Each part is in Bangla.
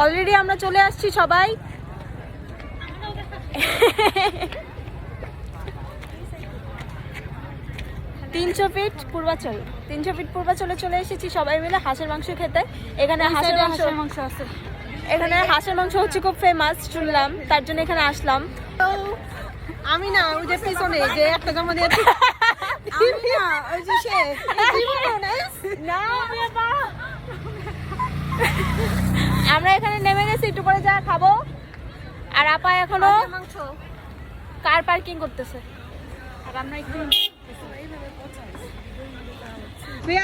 অলরেডি আমরা চলে আসছি সবাই। 300 ফিট পূর্বাচলে চলে এসেছি সবাই মিলে হাঁসের মাংস খেতে। এখানে হাঁসের মাংস আছে, এখানে হাঁসের মাংস হচ্ছে খুব ফেমাস শুনলাম, তার জন্য এখানে আসলাম। আমি না ওই যে পিছনে যে একটা জমা দিয়ে আমি না ওই যে সে না আমরা এখানে নেমে গেছি, একটু পরে যা খাবো। আর আপা এখনো কার পার্কিং করতেছে, আর আমরা একটু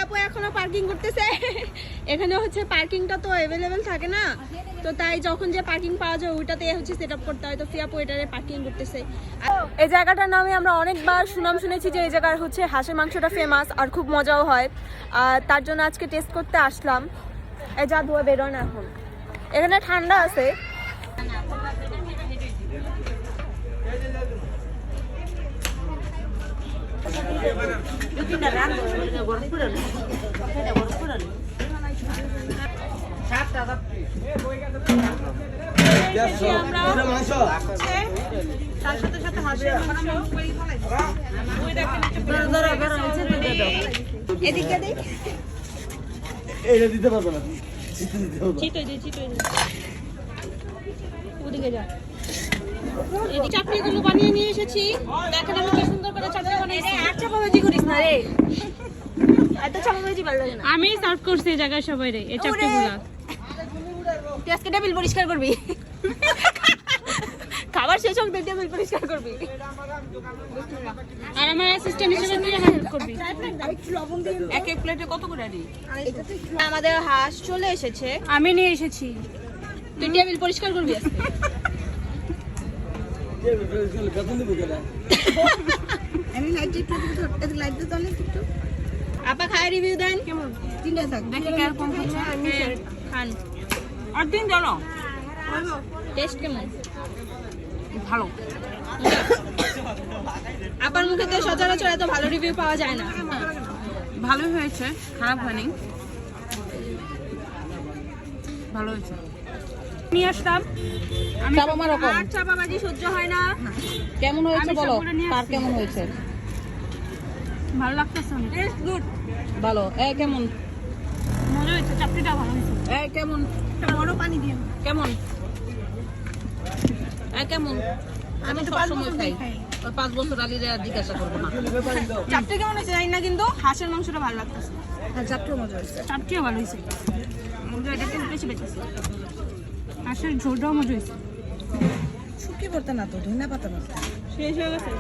আপু এখনো পার্কিং করতেছে। এখানে হচ্ছে পার্কিংটা তো অ্যাভেলেবেল থাকে না, তো তাই যখন যে পার্কিং পাওয়া যায় ওইটাতে হচ্ছে সেট আপ করতে হয়। তো আপু এটারে পার্কিং করতেছে। এই জায়গাটার নামে আমরা অনেকবার সুনাম শুনেছি যে এই জায়গার হচ্ছে হাঁসের মাংসটা ফেমাস আর খুব মজাও হয়। আর তার জন্য আজকে টেস্ট করতে আসলাম। এই যা ধোয়া বেরোয় না এখন, এখানে ঠান্ডা আছে। এদিকে দেখ এটা দিতে পারবো না, ওদিকে যা। এই চাটনিগুলো বানিয়ে নিয়ে এসেছি। দেখেন আমি কি সুন্দর করে চাটনি বানাইছি। আর চাপাবাজি করিস না রে, এত চাপাবাজি ভালো লাগে না। আমি সার্ভ করছি এই জায়গায় সবাই রে এই চাপটিগুলো। তুই আজকে টেবিল পরিষ্কার করবি, খাবার শেষ হোক টেবিল পরিষ্কার করবি। আর আমার অ্যাসিস্ট্যান্ট হিসেবে তুই আমার হেল্প করবি। এক এক প্লেটে কত করে দিই? আমাদের হাঁস চলে এসেছে, আমি নিয়ে এসেছি। তুই টেবিল পরিষ্কার করবি আজকে। বেতন দেবো কেনা। আমি লাইট একটু লাইট দিতে হলে একটু আপা খায় রিভিউ দেন কেমন তিনটা থাক দেখি কেমন হচ্ছে। খান আর দিন চলো। টেস্ট কেমন? ভালো। আপার মুখে তো সচরাচর এত ভালো রিভিউ পাওয়া যায় না। ভালোই হয়েছে, খারাপ হয়নি, ভালো হয়েছে। নিয়ে আসলাম আমি আর চাপাবাজি সহ্য হয় না। কেমন হয়েছে আমি বলো, সবগুলো নিয়ে কার আসছি। কেমন হয়েছে? ভালো লাগতেছে অনেক। Taste good. ভালো। কেমন মজা হয়েছে, চাপটিটা ভালো হয়েছে। কেমন বড় পানি দিও। কেমন কেমন? আমি তো 5 সময় খাই, ওই 5 বছর আলিরে আর জিজ্ঞাসা করবো না। চাপটা কেমন হয়েছে জানি না, কিন্তু হাঁসের মাংসটা ভালো লাগতেছে। হ্যাঁ, চাপটাও মজা হয়েছে। চাপটিও ভালো হয়েছে, মজা এটা একটু বেশি বেঁচেছে। হাঁসের ঝোলটাও মজা হয়েছে। শুকিয়ে পড়তে না তো, ধনিয়া পাতা না। শেষ হয়ে গেছে।